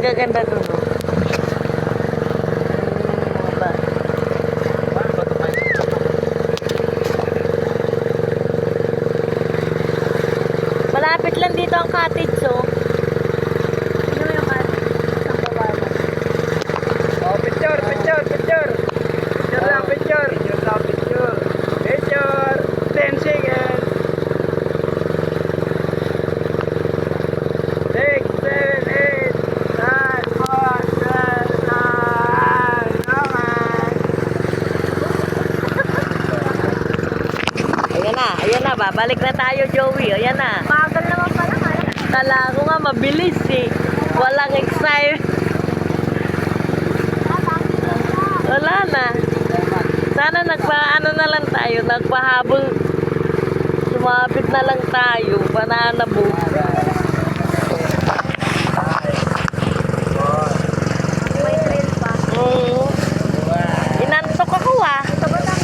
gaganda dun. Oh. Malapit lang dito ang cottage, oh. Ano yung cottage? Ang baba na. Oh, picture, picture, picture. Picture lang, picture. Picture lang, picture. Picture. 10 seconds. 6, 7, 8, 9, 10, 9. Ayan na, babalik na tayo, Joey. Ayan na. Bagal naman pala. Kala ko nga mabilis eh. Walang excite. Wala na. Sana nagpaano na lang tayo, nagpahabol. Sumapit na lang tayo, banana boat. May trail pa. Inantok ako ah. Ito ba lang?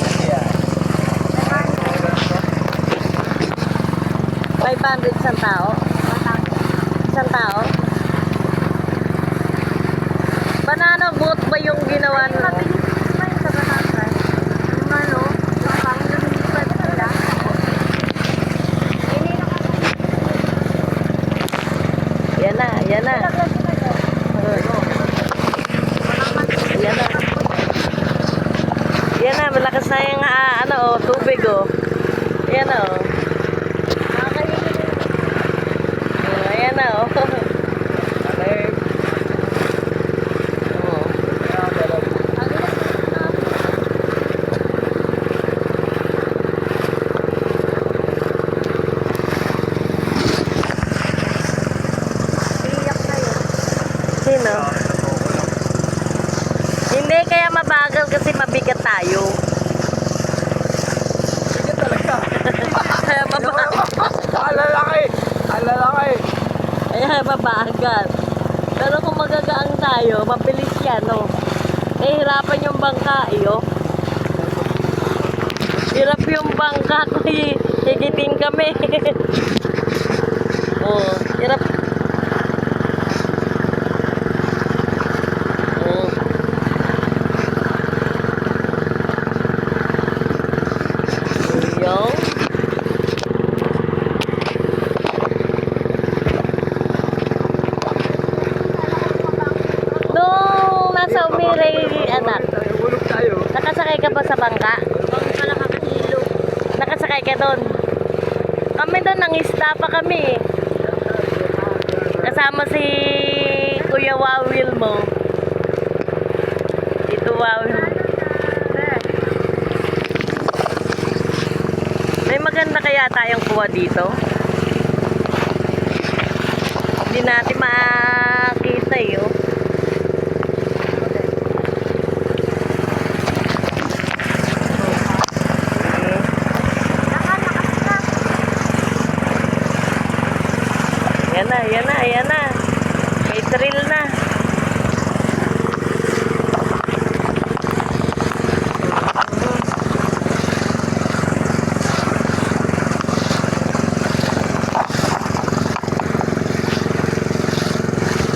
500 isang tao. Isang tao. Banana boat ba yung ginawa nyo? Mabilis pa yung sa Batangas. Yung ano, yung pang lumilipad sila. Yan na, yan na. Yan na. Yan na, malakas na yung ano, oh, tubig oh. Yan na oh. Ayan na oh. Oh. Sino? Hindi, kaya mabagal kasi mabigat tayo. Sige talaga. Kaya mabagal. Alalaki. Alalaki. Kaya mabagal. Pero kung magagaang tayo, mabilis yan, no? Eh, hirapan yung bangka, iyo. Hirap yung bangka, kaya higiting kami. Oh, hirap. Oh. Yung. Nung nasa Umiray, anak, Ulog tayo. nakasakay ka ba sa bangka? Bangka na kakahilo. Nakasakay ka doon? Kami doon, nangista pa kami. Kasama si Kuya Wawil mo. Dito Wawil. May maganda kaya tayong kuha dito? Hindi natin makita yun. Yan na, yan na, yan na.